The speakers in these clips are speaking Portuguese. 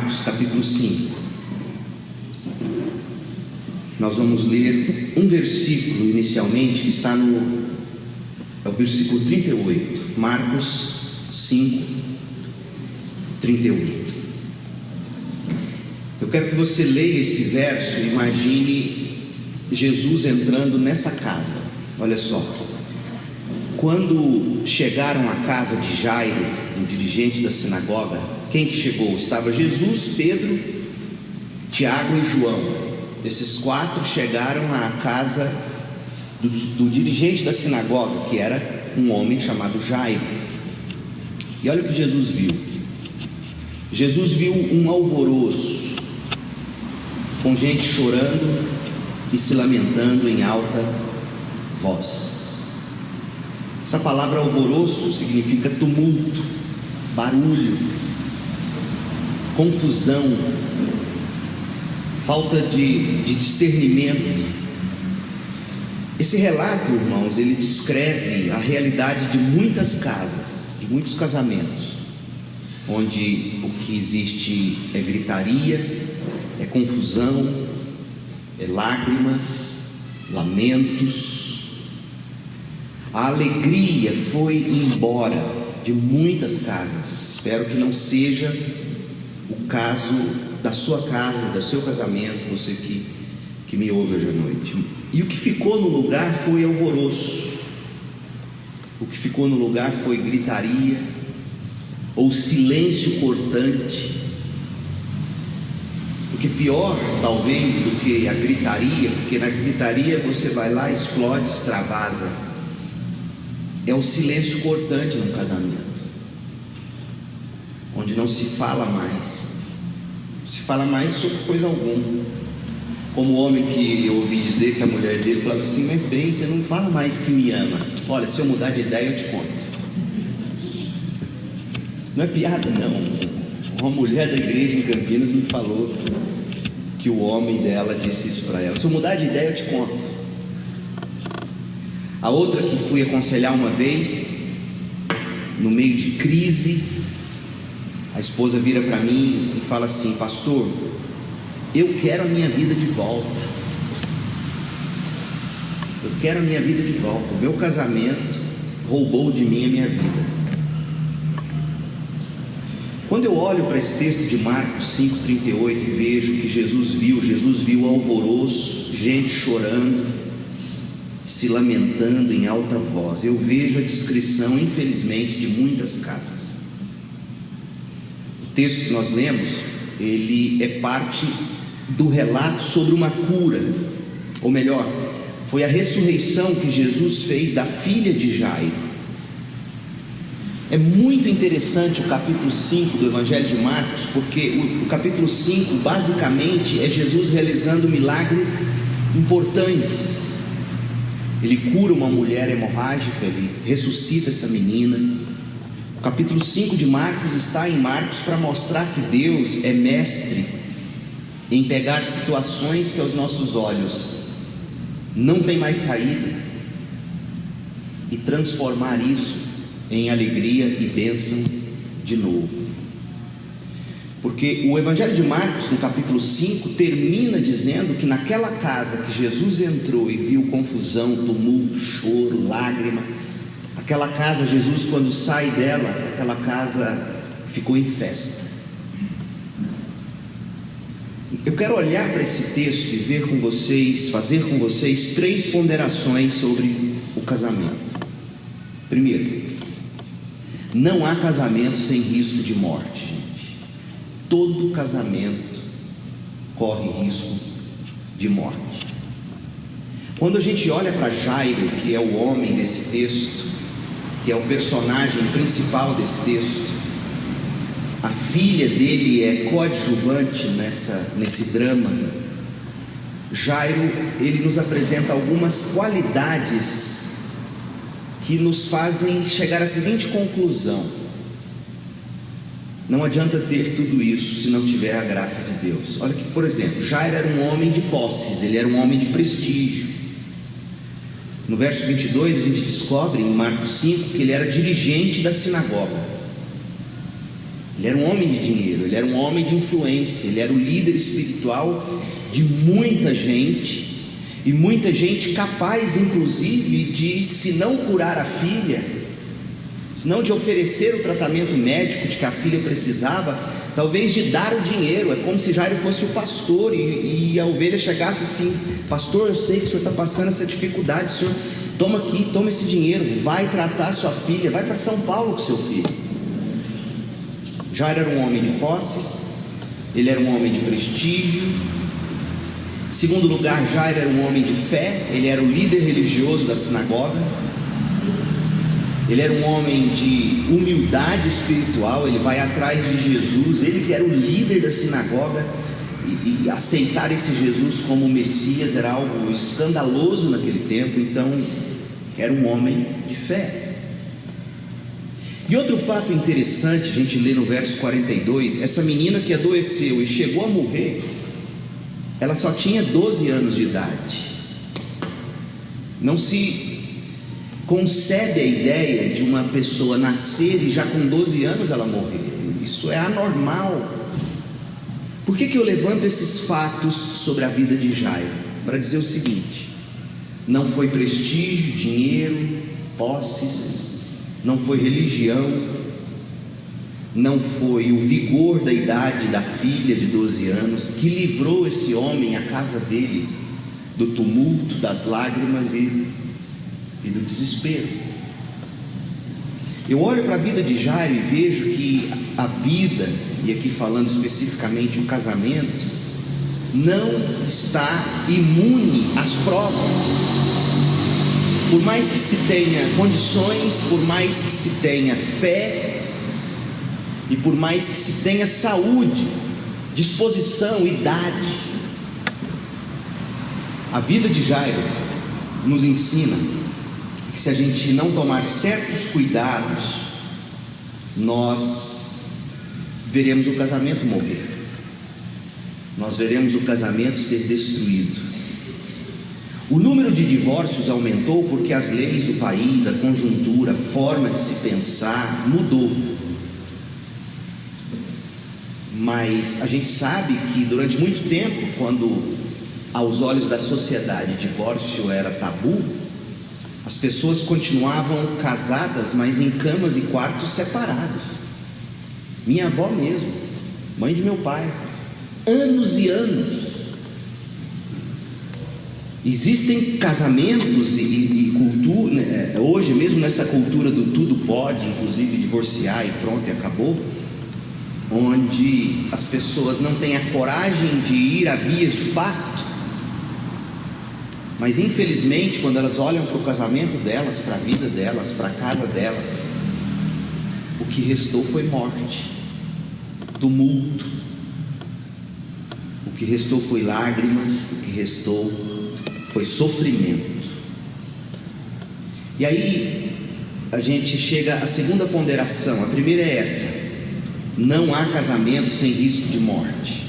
Marcos capítulo 5. Nós vamos ler um versículo inicialmente, que está é o versículo 38. Marcos 5, 38. Eu quero que você leia esse verso e imagine Jesus entrando nessa casa. Olha só. Quando chegaram à casa de Jairo, o dirigente da sinagoga, quem que chegou? Estava Jesus, Pedro, Tiago e João. Esses quatro chegaram à casa do dirigente da sinagoga, que era um homem chamado Jairo. E olha o que Jesus viu. Jesus viu um alvoroço, com gente chorando e se lamentando em alta voz. Essa palavra alvoroço significa tumulto, barulho, confusão, falta de discernimento. Esse relato, irmãos, ele descreve a realidade de muitas casas, de muitos casamentos, onde o que existe é gritaria, é confusão, é lágrimas, lamentos. A alegria foi embora de muitas casas. Espero que não seja o caso da sua casa, do seu casamento, você que me ouve hoje à noite. E o que ficou no lugar foi alvoroço. O que ficou no lugar foi gritaria, ou silêncio cortante. Porque pior, talvez, do que a gritaria, porque na gritaria você vai lá, explode, extravasa, é o silêncio cortante num casamento, onde não se fala mais, se fala mais sobre coisa alguma. Como o homem que eu ouvi dizer que a mulher dele falava assim: mas bem, você não fala mais que me ama. Olha, se eu mudar de ideia eu te conto. Não é piada não. Uma mulher da igreja em Campinas me falou que o homem dela disse isso para ela: se eu mudar de ideia eu te conto. A outra que fui aconselhar uma vez, no meio de crise, a esposa vira para mim e fala assim: pastor, eu quero a minha vida de volta. Eu quero a minha vida de volta. O meu casamento roubou de mim a minha vida. Quando eu olho para esse texto de Marcos 5,38 e vejo que Jesus viu alvoroço, gente chorando, se lamentando em alta voz. Eu vejo a descrição, infelizmente, de muitas casas. O texto que nós lemos, ele é parte do relato sobre uma cura, ou melhor, foi a ressurreição que Jesus fez da filha de Jairo. É muito interessante o capítulo 5 do Evangelho de Marcos, porque o capítulo 5 basicamente é Jesus realizando milagres importantes. Ele cura uma mulher hemorrágica, ele ressuscita essa menina. O capítulo 5 de Marcos está em Marcos para mostrar que Deus é mestre em pegar situações que aos nossos olhos não tem mais saída e transformar isso em alegria e bênção de novo. Porque o Evangelho de Marcos, no capítulo 5, termina dizendo que naquela casa que Jesus entrou e viu confusão, tumulto, choro, lágrima, aquela casa, Jesus, quando sai dela, aquela casa ficou em festa. Eu quero olhar para esse texto e ver com vocês, fazer com vocês 3 ponderações sobre o casamento. Primeiro, não há casamento sem risco de morte, gente. Todo casamento corre risco de morte. Quando a gente olha para Jairo, que é o homem desse texto, que é o personagem principal desse texto, a filha dele é coadjuvante nesse drama. Jairo, ele nos apresenta algumas qualidades que nos fazem chegar à seguinte conclusão: não adianta ter tudo isso se não tiver a graça de Deus. Olha que, por exemplo, Jairo era um homem de posses, ele era um homem de prestígio. No verso 22 a gente descobre em Marcos 5 que ele era dirigente da sinagoga. Ele era um homem de dinheiro, ele era um homem de influência, ele era o líder espiritual de muita gente, e muita gente capaz inclusive de, se não curar a filha, se não de oferecer o tratamento médico de que a filha precisava, talvez de dar o dinheiro. É como se Jairo fosse o pastor e a ovelha chegasse assim: pastor, eu sei que o senhor está passando essa dificuldade, o senhor toma aqui, toma esse dinheiro, vai tratar sua filha, vai para São Paulo com seu filho. Jairo era um homem de posses, ele era um homem de prestígio. Em segundo lugar, Jairo era um homem de fé, ele era o líder religioso da sinagoga. Ele era um homem de humildade espiritual, ele vai atrás de Jesus, ele que era o líder da sinagoga, e aceitar esse Jesus como Messias era algo escandaloso naquele tempo. Então era um homem de fé. E outro fato interessante, a gente lê no verso 42, essa menina que adoeceu e chegou a morrer, ela só tinha 12 anos de idade. Não se concebe a ideia de uma pessoa nascer e já com 12 anos ela morrer. Isso é anormal. Por que eu levanto esses fatos sobre a vida de Jairo? Para dizer o seguinte: não foi prestígio, dinheiro, posses, não foi religião, não foi o vigor da idade da filha de 12 anos que livrou esse homem, a casa dele, do tumulto, das lágrimas e do desespero. Eu olho para a vida de Jairo e vejo que a vida, e aqui falando especificamente o casamento, não está imune às provas. Por mais que se tenha condições, por mais que se tenha fé, e por mais que se tenha saúde, disposição, idade, a vida de Jairo nos ensina que se a gente não tomar certos cuidados, nós veremos o casamento morrer, nós veremos o casamento ser destruído. O número de divórcios aumentou porque as leis do país, a conjuntura, a forma de se pensar mudou. Mas a gente sabe que durante muito tempo, quando aos olhos da sociedade divórcio era tabu, as pessoas continuavam casadas, mas em camas e quartos separados. Minha avó mesmo, mãe de meu pai, anos e anos. Existem casamentos e cultura, hoje mesmo nessa cultura do tudo pode, inclusive divorciar e pronto, e acabou, onde as pessoas não têm a coragem de ir a vias de fato. Mas infelizmente, quando elas olham para o casamento delas, para a vida delas, para a casa delas, o que restou foi morte, tumulto, o que restou foi lágrimas, o que restou foi sofrimento. E aí a gente chega à segunda ponderação. A primeira é essa: não há casamento sem risco de morte.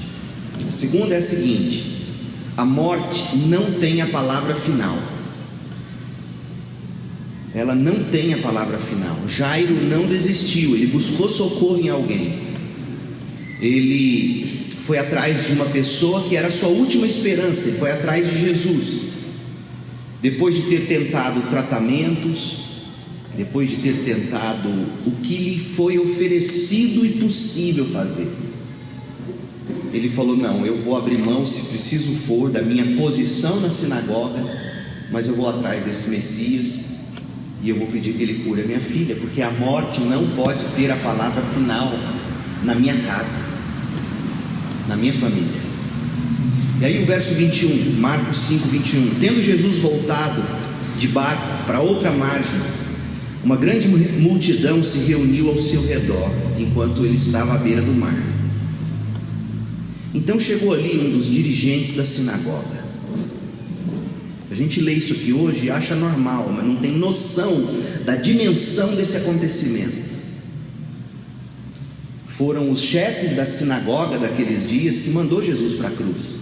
A segunda é a seguinte: a morte não tem a palavra final. Ela não tem a palavra final. Jairo não desistiu, ele buscou socorro em alguém. Ele foi atrás de uma pessoa que era a sua última esperança, ele foi atrás de Jesus. Depois de ter tentado tratamentos, depois de ter tentado o que lhe foi oferecido e possível fazer, ele falou: não, eu vou abrir mão, se preciso for, da minha posição na sinagoga, mas eu vou atrás desse Messias e eu vou pedir que ele cure a minha filha, porque a morte não pode ter a palavra final na minha casa, na minha família. E aí o verso 21, Marcos 5, 21: tendo Jesus voltado de barco para outra margem, uma grande multidão se reuniu ao seu redor, enquanto ele estava à beira do mar. Então chegou ali um dos dirigentes da sinagoga. A gente lê isso aqui hoje e acha normal, mas não tem noção da dimensão desse acontecimento. Foram os chefes da sinagoga daqueles dias que mandou Jesus para a cruz.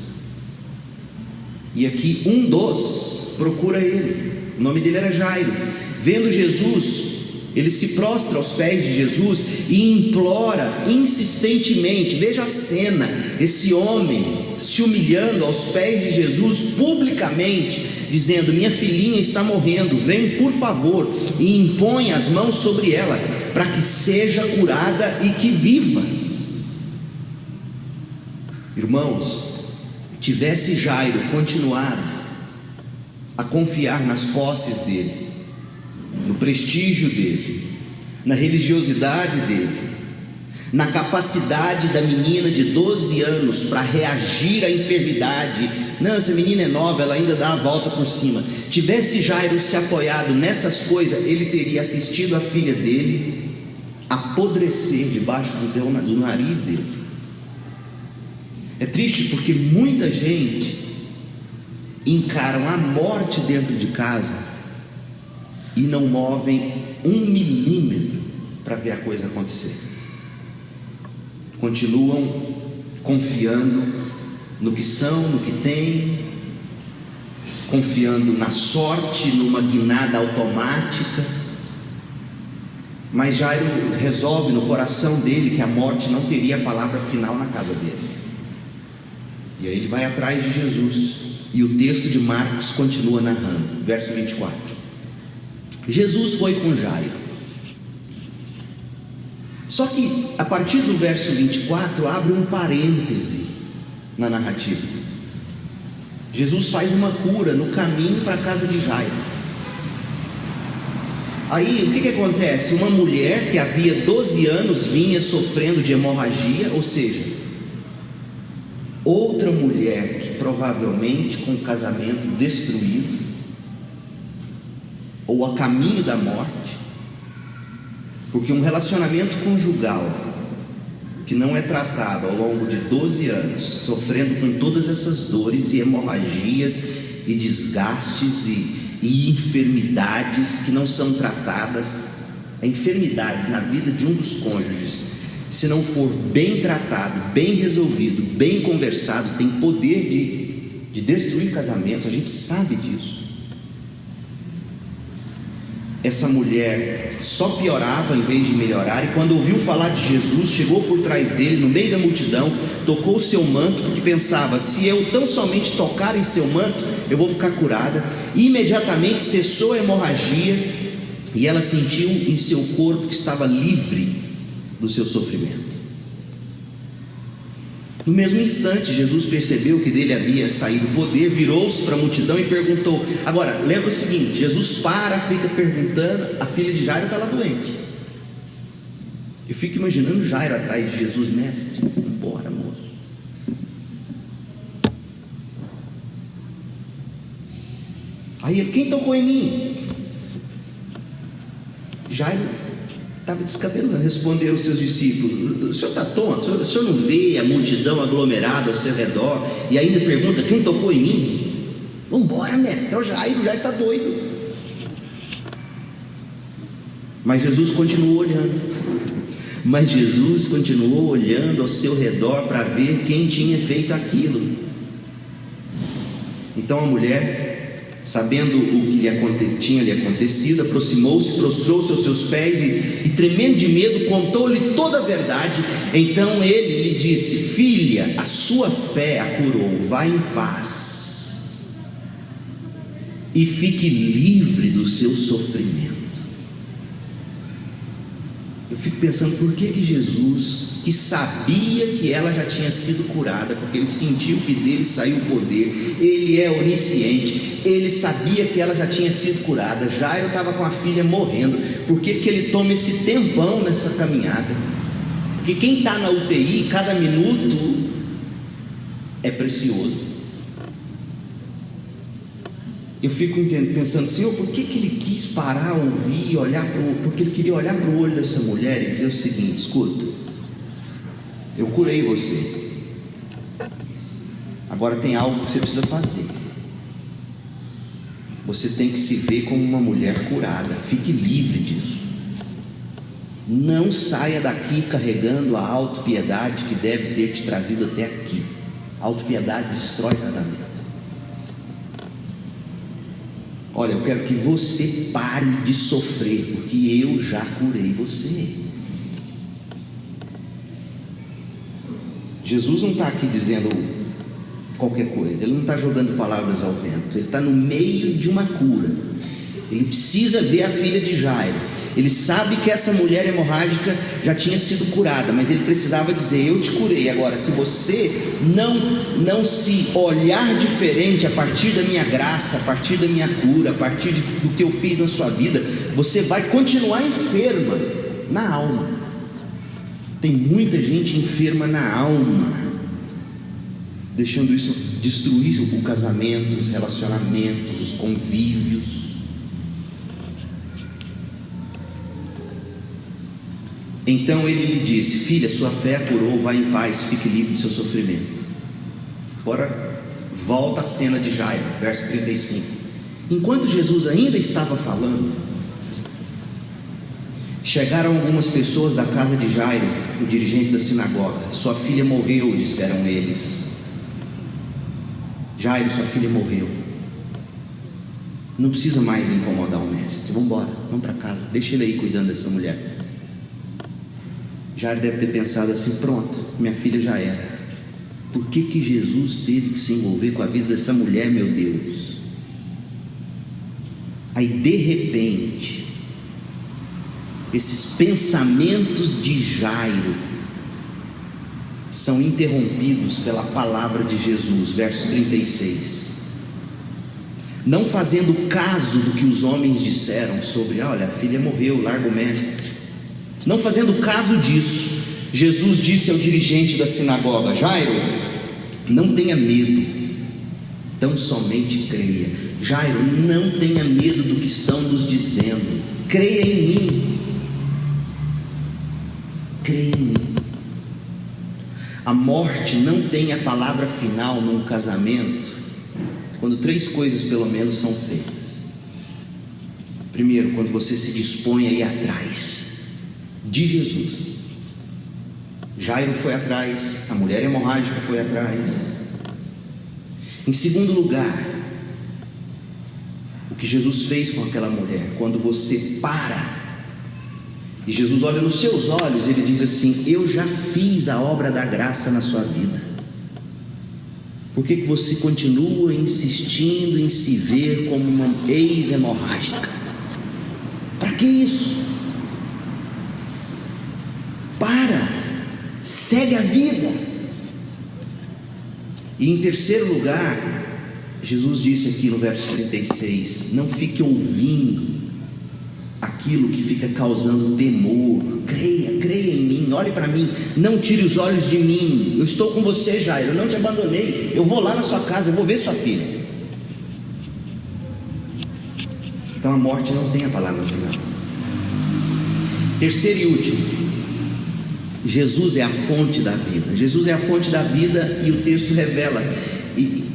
E aqui um dos procura ele. O nome dele era Jairo. Vendo Jesus, ele se prostra aos pés de Jesus e implora insistentemente. Veja a cena, esse homem se humilhando aos pés de Jesus publicamente, dizendo: minha filhinha está morrendo, vem por favor e impõe as mãos sobre ela, para que seja curada e que viva. Irmãos, tivesse Jairo continuado a confiar nas posses dele, no prestígio dele, na religiosidade dele, na capacidade da menina de 12 anos para reagir à enfermidade, não, essa menina é nova, ela ainda dá a volta por cima. Tivesse Jairo se apoiado nessas coisas, ele teria assistido a filha dele apodrecer debaixo do nariz dele. É triste porque muita gente encaram a morte dentro de casa e não movem 1 milímetro para ver a coisa acontecer. Continuam confiando no que são, no que têm, confiando na sorte, numa guinada automática. Mas Jairo resolve no coração dele que a morte não teria a palavra final na casa dele. E aí ele vai atrás de Jesus. E o texto de Marcos continua narrando, verso 24. Jesus foi com Jairo. Só que a partir do verso 24 abre um parêntese na narrativa. Jesus faz uma cura no caminho para a casa de Jairo. Aí o que acontece? Uma mulher que havia 12 anos vinha sofrendo de hemorragia, ou seja, outra mulher que provavelmente com o casamento destruído, ou a caminho da morte, porque um relacionamento conjugal que não é tratado ao longo de 12 anos, sofrendo com todas essas dores e hemorragias e desgastes e enfermidades que não são tratadas, enfermidades na vida de um dos cônjuges, se não for bem tratado, bem resolvido, bem conversado, tem poder de destruir casamentos. A gente sabe disso. Essa mulher só piorava em vez de melhorar, e quando ouviu falar de Jesus, chegou por trás dele, no meio da multidão, tocou o seu manto, porque pensava: se eu tão somente tocar em seu manto, eu vou ficar curada. E imediatamente cessou a hemorragia, e ela sentiu em seu corpo que estava livre do seu sofrimento. No mesmo instante, Jesus percebeu que dele havia saído poder, virou-se para a multidão e perguntou. Agora, lembra o seguinte: Jesus fica perguntando, a filha de Jairo está lá doente. Eu fico imaginando Jairo atrás de Jesus: mestre, vambora, moço. Aí ele: quem tocou em mim? Jairo estava descabelando, respondeu aos seus discípulos: o senhor está tonto? O senhor não vê a multidão aglomerada ao seu redor e ainda pergunta: quem tocou em mim? Vamos embora, mestre, é o Jairo está doido. Mas Jesus continuou olhando ao seu redor para ver quem tinha feito aquilo. Então a mulher, sabendo o que tinha lhe acontecido, aproximou-se, prostrou-se aos seus pés e tremendo de medo, contou-lhe toda a verdade. Então ele lhe disse: filha, a sua fé a curou, vá em paz e fique livre do seu sofrimento. Eu fico pensando, por que Jesus, que sabia que ela já tinha sido curada, porque ele sentiu que dele saiu o poder, ele é onisciente, ele sabia que ela já tinha sido curada, Jairo estava com a filha morrendo, por que ele toma esse tempão nessa caminhada? Porque quem está na UTI, cada minuto é precioso. Eu fico pensando: Senhor, por que ele quis parar, ouvir e olhar porque ele queria olhar para o olho dessa mulher e dizer o seguinte: escuta, eu curei você, agora tem algo que você precisa fazer. Você tem que se ver como uma mulher curada, fique livre disso. Não saia daqui carregando a autopiedade que deve ter te trazido até aqui. A autopiedade destrói casamento. olha, eu quero que você pare de sofrer, porque eu já curei você. Jesus não está aqui dizendo qualquer coisa, ele não está jogando palavras ao vento, ele está no meio de uma cura. Ele precisa ver a filha de Jairo. Ele sabe que essa mulher hemorrágica já tinha sido curada, mas ele precisava dizer: eu te curei. Agora, se você não se olhar diferente a partir da minha graça, a partir da minha cura, a partir do que eu fiz na sua vida, você vai continuar enferma na alma. Tem muita gente enferma na alma, deixando isso destruir o casamento, os relacionamentos, os convívios. Então ele lhe disse: filha, sua fé a curou, vai em paz, fique livre do seu sofrimento. Agora volta a cena de Jairo, verso 35. Enquanto Jesus ainda estava falando, chegaram algumas pessoas da casa de Jairo, o dirigente da sinagoga. Sua filha morreu, disseram eles. Jairo, sua filha morreu. Não precisa mais incomodar o mestre. Vamos embora, vamos para casa, deixa ele aí cuidando dessa mulher. Jairo deve ter pensado assim: pronto, minha filha já era. Por que Jesus teve que se envolver com a vida dessa mulher, meu Deus? Aí de repente, esses pensamentos de Jairo são interrompidos pela palavra de Jesus, verso 36. Não fazendo caso do que os homens disseram sobre: olha, a filha morreu, larga o mestre. Não fazendo caso disso, Jesus disse ao dirigente da sinagoga: Jairo, não tenha medo, tão somente creia. Jairo, não tenha medo do que estão nos dizendo, creia em mim. Creia em mim. A morte não tem a palavra final num casamento quando 3 coisas pelo menos são feitas. Primeiro, quando você se dispõe a ir atrás de Jesus. Jairo foi atrás, a mulher hemorrágica foi atrás. Em segundo lugar, o que Jesus fez com aquela mulher, quando você para e Jesus olha nos seus olhos, ele diz assim: eu já fiz a obra da graça na sua vida. Por que você continua insistindo em se ver como uma ex-hemorrágica? Para que isso? Para, segue a vida. E em terceiro lugar, Jesus disse aqui no verso 36: não fique ouvindo aquilo que fica causando temor. Creia em mim, olhe para mim, não tire os olhos de mim. Eu estou com você, Jairo, eu não te abandonei. Eu vou lá na sua casa, eu vou ver sua filha. Então a morte não tem a palavra final. Terceiro e último, Jesus é a fonte da vida. Jesus é a fonte da vida, e o texto revela.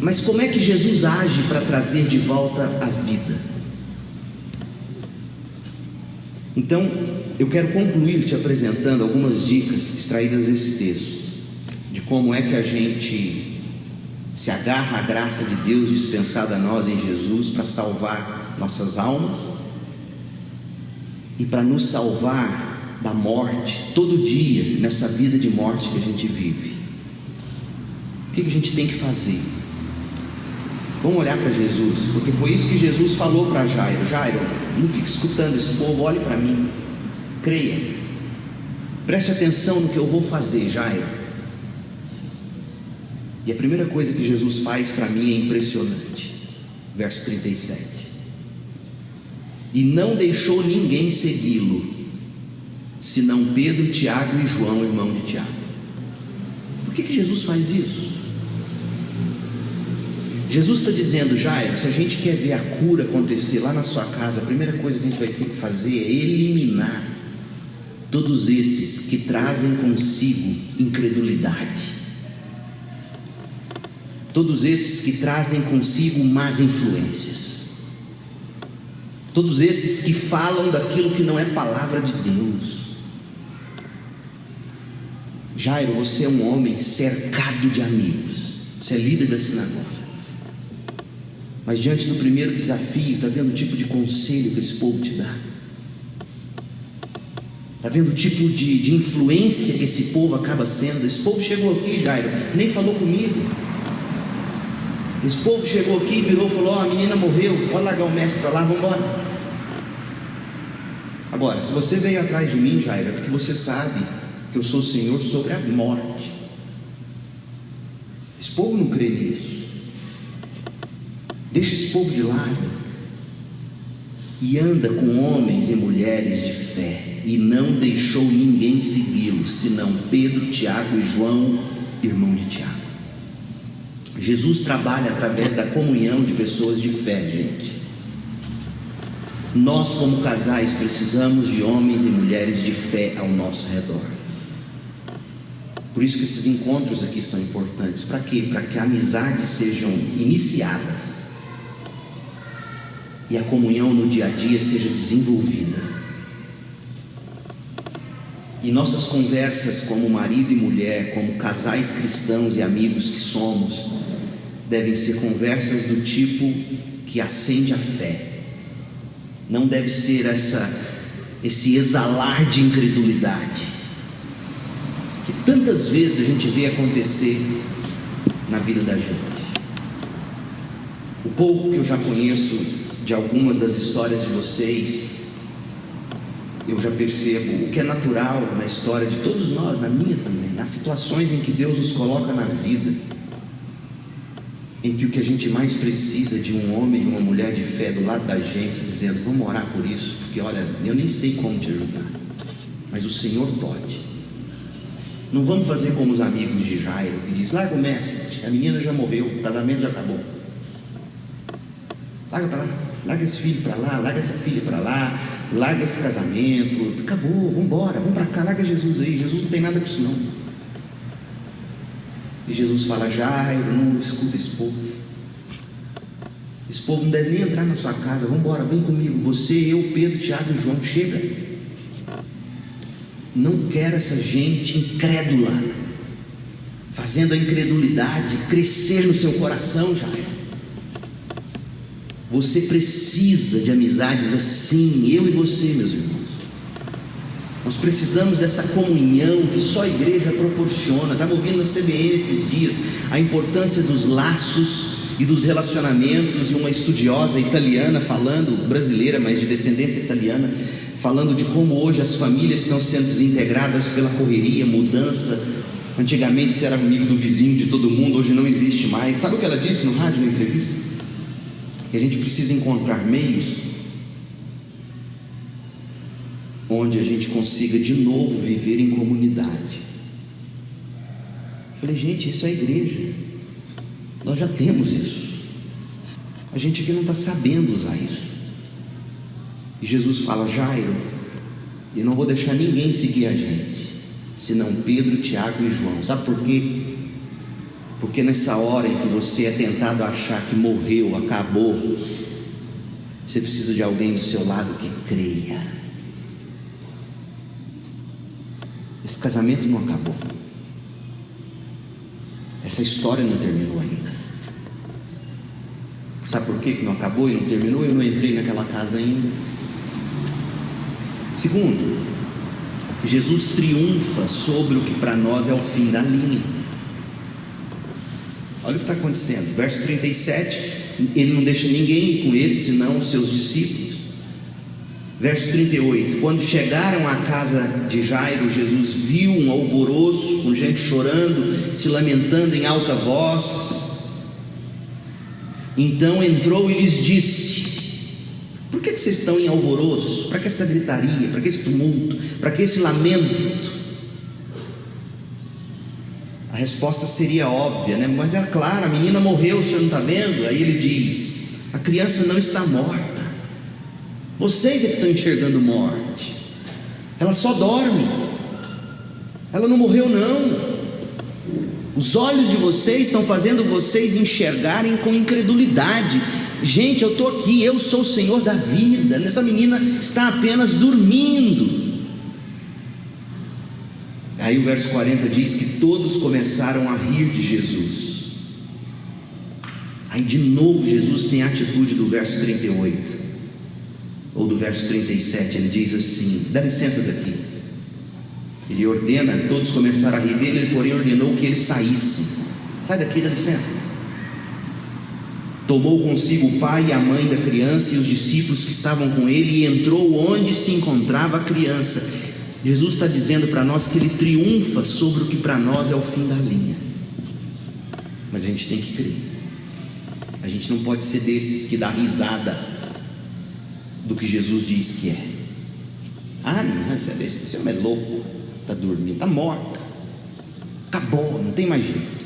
Mas como é que Jesus age para trazer de volta a vida? Então, eu quero concluir te apresentando algumas dicas extraídas desse texto, de como é que a gente se agarra à graça de Deus dispensada a nós em Jesus para salvar nossas almas e para nos salvar da morte todo dia, nessa vida de morte que a gente vive. O que a gente tem que fazer? Vamos olhar para Jesus, porque foi isso que Jesus falou para Jairo: Jairo, não fique escutando esse povo, olhe para mim, creia, preste atenção no que eu vou fazer, Jairo. E a primeira coisa que Jesus faz para mim é impressionante. Verso 37: e não deixou ninguém segui-lo, senão Pedro, Tiago e João, irmão de Tiago. Por que Jesus faz isso? Jesus está dizendo: Jairo, se a gente quer ver a cura acontecer lá na sua casa, a primeira coisa que a gente vai ter que fazer é eliminar todos esses que trazem consigo incredulidade, todos esses que trazem consigo más influências, todos esses que falam daquilo que não é palavra de Deus. Jairo, você é um homem cercado de amigos, você é líder da sinagoga. Mas diante do primeiro desafio, está vendo o tipo de conselho que esse povo te dá? Está vendo o tipo de influência que esse povo acaba sendo? Esse povo chegou aqui, Jairo, nem falou comigo. Esse povo chegou aqui, virou e falou: a menina morreu, pode largar o mestre para lá, vamos embora. Agora, se você veio atrás de mim, Jairo, é porque você sabe que eu sou o Senhor sobre a morte. Esse povo não crê nisso. Deixa esse povo de lado e anda com homens e mulheres de fé, e não deixou ninguém segui-lo, senão Pedro, Tiago e João, irmão de Tiago. Jesus trabalha através da comunhão de pessoas de fé, gente. Nós, como casais, precisamos de homens e mulheres de fé ao nosso redor. Por isso que esses encontros aqui são importantes. Para quê? Para que amizades sejam iniciadas e a comunhão no dia a dia seja desenvolvida. E nossas conversas como marido e mulher, como casais cristãos e amigos que somos, devem ser conversas do tipo que acende a fé. Não deve ser esse exalar de incredulidade que tantas vezes a gente vê acontecer na vida da gente. O pouco que eu já conheço de algumas das histórias de vocês, eu já percebo o que é natural na história de todos nós, na minha também, nas situações em que Deus nos coloca na vida, em que o que a gente mais precisa é de um homem, de uma mulher de fé do lado da gente, dizendo: vamos orar por isso, porque olha, eu nem sei como te ajudar, mas o Senhor pode. Não vamos fazer como os amigos de Jairo, que diz: larga o mestre, a menina já morreu, o casamento já acabou, larga para lá, larga esse filho para lá, larga essa filha para lá, larga esse casamento, acabou, vamos embora, vamos para cá, larga Jesus aí, Jesus não tem nada com isso não. E Jesus fala: Jairo, não escuta esse povo. Esse povo não deve nem entrar na sua casa. Vamos embora, vem comigo. Você, eu, Pedro, Tiago e João, chega. Não quero essa gente incrédula, fazendo a incredulidade crescer no seu coração, Jairo. Você precisa de amizades assim, eu e você, meus irmãos. Nós precisamos dessa comunhão que só a igreja proporciona. Estava ouvindo na CBN esses dias a importância dos laços e dos relacionamentos, e uma estudiosa italiana falando, brasileira, mas de descendência italiana, falando de como hoje as famílias estão sendo desintegradas pela correria, mudança. Antigamente você era amigo do vizinho de todo mundo, hoje não existe mais. Sabe o que ela disse no rádio, na entrevista? Que a gente precisa encontrar meios onde a gente consiga de novo viver em comunidade. Eu falei: gente, isso é a igreja, nós já temos isso, a gente aqui não está sabendo usar isso. E Jesus fala: Jairo, eu não vou deixar ninguém seguir a gente, senão Pedro, Tiago e João. Sabe por quê? Porque nessa hora em que você é tentado a achar que morreu, acabou, você precisa de alguém do seu lado que creia. Esse casamento não acabou, essa história não terminou ainda. Sabe por que não acabou e não terminou? Eu não entrei naquela casa ainda. Segundo, Jesus triunfa sobre o que para nós é o fim da linha. Olha o que está acontecendo, verso 37, ele não deixa ninguém ir com ele, senão os seus discípulos. Verso 38, quando chegaram à casa de Jairo, Jesus viu um alvoroço, com gente chorando, se lamentando em alta voz. Então entrou e lhes disse: por que vocês estão em alvoroço? Para que essa gritaria? Para que esse tumulto? Para que esse lamento? A resposta seria óbvia, né? Mas é claro, a menina morreu, o senhor não está vendo? Aí ele diz: a criança não está morta, vocês é que estão enxergando morte, ela só dorme, ela não morreu não. Os olhos de vocês estão fazendo vocês enxergarem com incredulidade. Gente, eu estou aqui, eu sou o Senhor da vida, essa menina está apenas dormindo. Aí o verso 40 diz que todos começaram a rir de Jesus. Aí de novo Jesus tem a atitude do verso 38, ou do verso 37, ele diz assim: dá licença daqui. Ele ordena, todos começaram a rir dele, ele porém ordenou que ele saísse. Sai daqui, dá licença. Tomou consigo o pai e a mãe da criança e os discípulos que estavam com ele e entrou onde se encontrava a criança. Jesus está dizendo para nós que ele triunfa sobre o que para nós é o fim da linha. Mas a gente tem que crer. A gente não pode ser desses que dá risada do que Jesus diz que é. Ah, não, esse homem é louco, está dormindo, está morta, acabou, não tem mais jeito.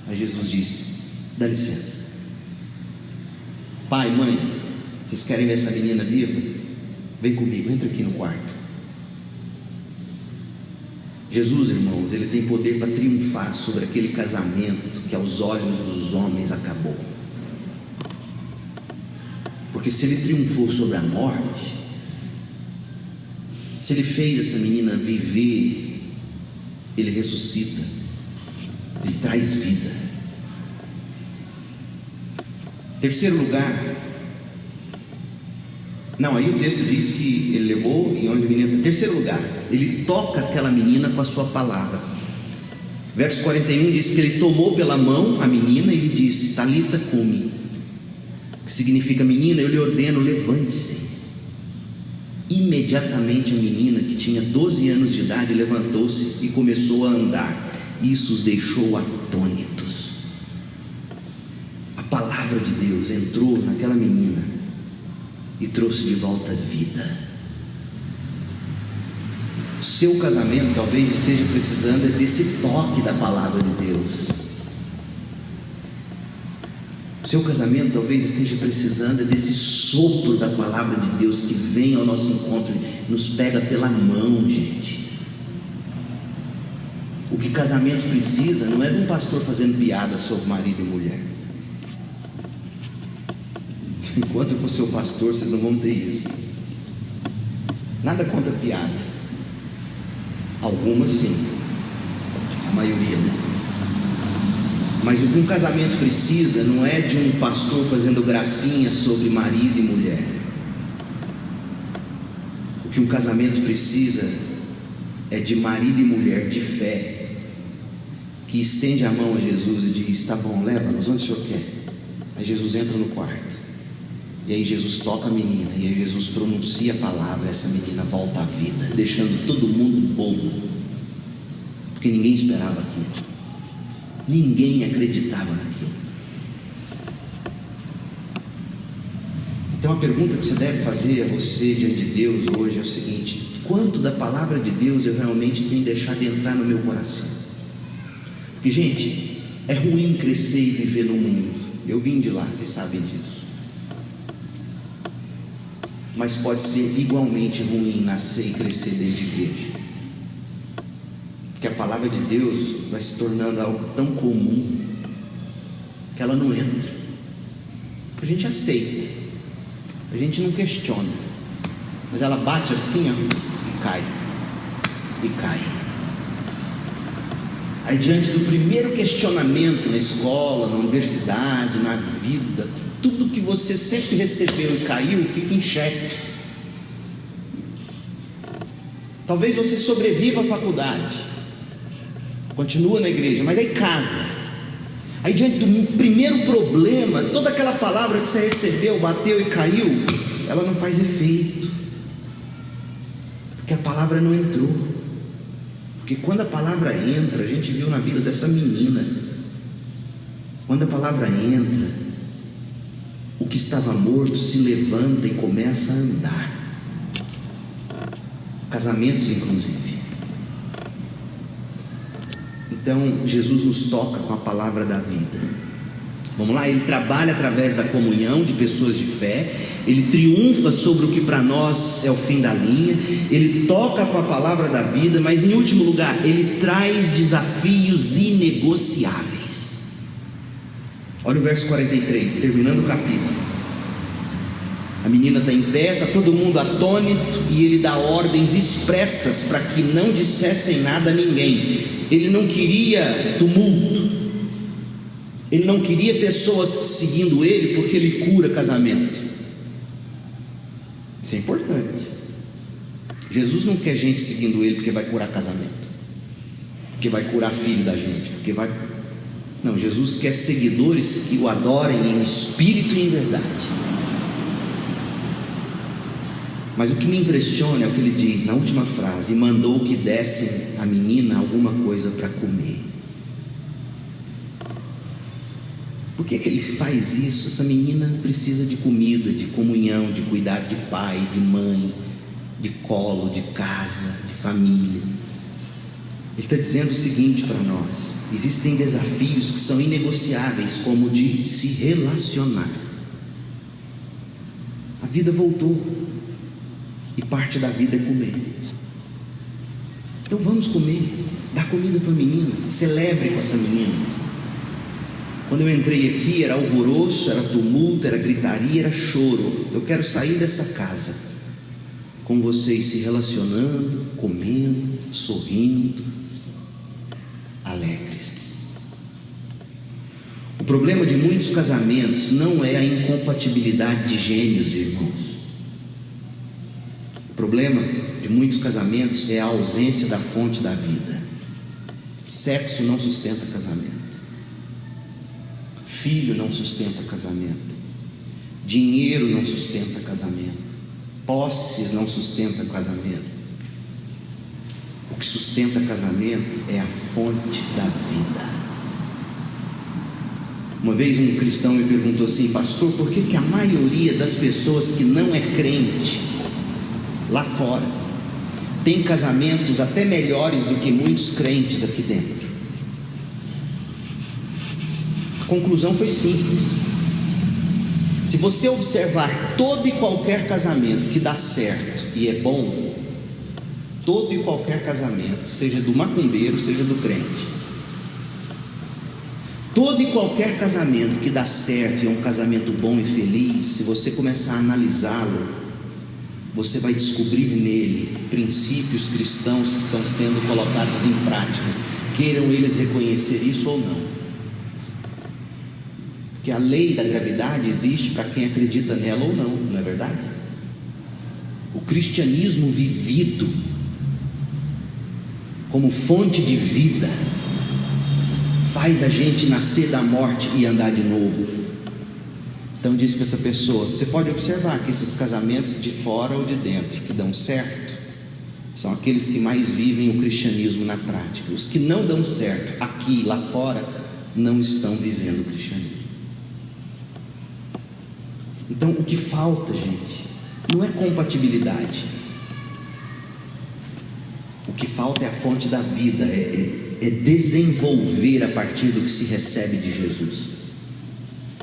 Aí Jesus diz: dá licença. Pai, mãe, vocês querem ver essa menina viva? Vem comigo, entra aqui no quarto. Jesus, irmãos, ele tem poder para triunfar sobre aquele casamento que aos olhos dos homens acabou. Porque se ele triunfou sobre a morte, se ele fez essa menina viver, ele ressuscita, ele traz vida. Terceiro lugar, não, aí o texto diz que ele levou e onde a menina. Terceiro lugar, ele toca aquela menina com a sua palavra. Verso 41 diz que ele tomou pela mão a menina e lhe disse: Talita cumi, que significa: menina, eu lhe ordeno, levante-se. Imediatamente a menina, que tinha 12 anos de idade, levantou-se e começou a andar. Isso os deixou atônitos. A palavra de Deus entrou naquela menina e trouxe de volta a vida. O seu casamento talvez esteja precisando desse toque da palavra de Deus. O seu casamento talvez esteja precisando desse sopro da palavra de Deus que vem ao nosso encontro, nos pega pela mão, gente. O que casamento precisa não é de um pastor fazendo piada sobre marido e mulher. Enquanto eu for seu pastor, vocês não vão ter isso. Nada contra piada. Algumas sim, a maioria não. Mas o que um casamento precisa não é de um pastor fazendo gracinha sobre marido e mulher. O que um casamento precisa é de marido e mulher de fé, que estende a mão a Jesus e diz: tá bom, leva-nos onde o senhor quer. Aí Jesus entra no quarto. E aí Jesus toca a menina, e aí Jesus pronuncia a palavra, essa menina volta à vida, deixando todo mundo bobo, porque ninguém esperava aquilo, ninguém acreditava naquilo. Então a pergunta que você deve fazer a você diante de Deus hoje é o seguinte: quanto da palavra de Deus eu realmente tenho deixado entrar no meu coração? Porque, gente, é ruim crescer e viver no mundo. Eu vim de lá, vocês sabem disso. Mas pode ser igualmente ruim nascer e crescer dentro de igreja, porque a palavra de Deus vai se tornando algo tão comum que ela não entra. A gente aceita, a gente não questiona, mas ela bate assim, ó, e cai, e cai. Aí diante do primeiro questionamento na escola, na universidade, na vida, tudo que você sempre recebeu e caiu, fica em xeque. Talvez você sobreviva à faculdade, continua na igreja, mas aí casa. Aí diante do primeiro problema, toda aquela palavra que você recebeu, bateu e caiu, ela não faz efeito, porque a palavra não entrou. Porque quando a palavra entra, a gente viu na vida dessa menina, quando a palavra entra, o que estava morto se levanta e começa a andar. Casamentos, inclusive. Então Jesus nos toca com a palavra da vida. Vamos lá, ele trabalha através da comunhão de pessoas de fé, ele triunfa sobre o que para nós é o fim da linha, ele toca com a palavra da vida, mas em último lugar, ele traz desafios inegociáveis. Olha o verso 43, terminando o capítulo. A menina está em pé, está todo mundo atônito, e ele dá ordens expressas para que não dissessem nada a ninguém. Ele não queria tumulto, Ele não queria pessoas seguindo ele porque ele cura casamento. Isso é importante. Jesus não quer gente seguindo ele porque vai curar casamento, porque vai curar filho da gente, porque vai... Não, Jesus quer seguidores que o adorem em espírito e em verdade. Mas o que me impressiona é o que ele diz na última frase: e mandou que dessem à menina alguma coisa para comer. Por que ele faz isso? Essa menina precisa de comida, de comunhão, de cuidar de pai, de mãe, de colo, de casa, de família. Ele está dizendo o seguinte para nós: existem desafios que são inegociáveis, como o de se relacionar. A vida voltou, e parte da vida é comer. Então vamos comer, dá comida para a menina, celebre com essa menina. Quando eu entrei aqui era alvoroço, era tumulto, era gritaria, era choro. Eu quero sair dessa casa com vocês se relacionando, comendo, sorrindo, alegres. O problema de muitos casamentos não é a incompatibilidade de gênios, irmãos. O problema de muitos casamentos é a ausência da fonte da vida. Sexo não sustenta casamento. Filho não sustenta casamento. Dinheiro não sustenta casamento. Posses não sustentam casamento. O que sustenta casamento é a fonte da vida. Uma vez um cristão me perguntou assim: pastor, por que a maioria das pessoas que não é crente lá fora tem casamentos até melhores do que muitos crentes aqui dentro? A conclusão foi simples. Se você observar todo e qualquer casamento que dá certo e é bom, todo e qualquer casamento, seja do macumbeiro, seja do crente, todo e qualquer casamento que dá certo e é um casamento bom e feliz, se você começar a analisá-lo, você vai descobrir nele princípios cristãos que estão sendo colocados em práticas, queiram eles reconhecer isso ou não. Porque a lei da gravidade existe para quem acredita nela ou não, não é verdade? O cristianismo vivido como fonte de vida faz a gente nascer da morte e andar de novo. Então diz para essa pessoa: você pode observar que esses casamentos de fora ou de dentro que dão certo são aqueles que mais vivem o cristianismo na prática. Os que não dão certo aqui, lá fora, não estão vivendo o cristianismo. Então o que falta, gente, não é compatibilidade. O que falta é a fonte da vida, é desenvolver a partir do que se recebe de Jesus.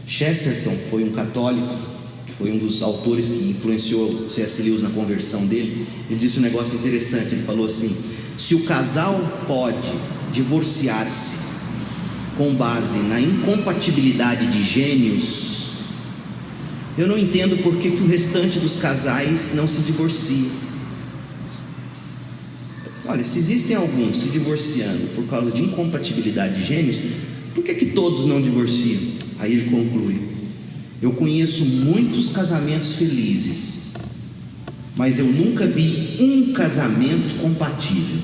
Chesterton foi um católico, que foi um dos autores que influenciou C.S. Lewis na conversão dele. Ele disse um negócio interessante, ele falou assim: se o casal pode divorciar-se com base na incompatibilidade de gênios, eu não entendo por que o restante dos casais não se divorciam. Olha, se existem alguns se divorciando por causa de incompatibilidade de gênios, por que todos não divorciam? Aí ele conclui: eu conheço muitos casamentos felizes, mas eu nunca vi um casamento compatível.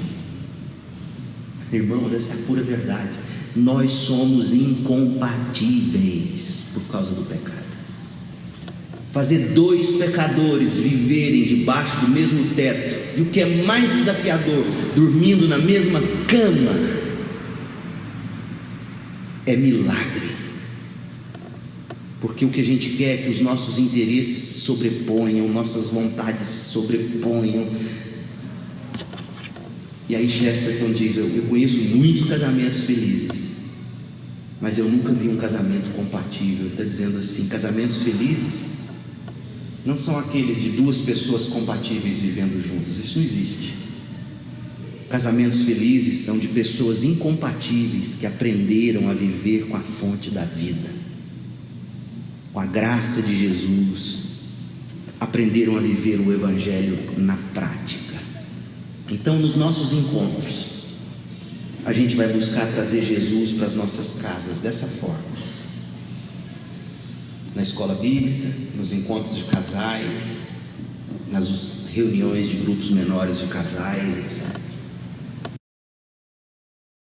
Irmãos, essa é a pura verdade. Nós somos incompatíveis por causa do pecado. Fazer dois pecadores viverem debaixo do mesmo teto, e o que é mais desafiador, dormindo na mesma cama, é milagre. Porque o que a gente quer é que os nossos interesses se sobreponham, nossas vontades se sobreponham. E aí Chesterton diz: eu conheço muitos casamentos felizes, mas eu nunca vi um casamento compatível. Ele está dizendo assim: casamentos felizes não são aqueles de duas pessoas compatíveis vivendo juntas. Isso não existe. Casamentos felizes são de pessoas incompatíveis que aprenderam a viver com a fonte da vida, com a graça de Jesus, aprenderam a viver o Evangelho na prática. Então, nos nossos encontros, a gente vai buscar trazer Jesus para as nossas casas dessa forma. na escola bíblica, nos encontros de casais, nas reuniões de grupos menores de casais, etc.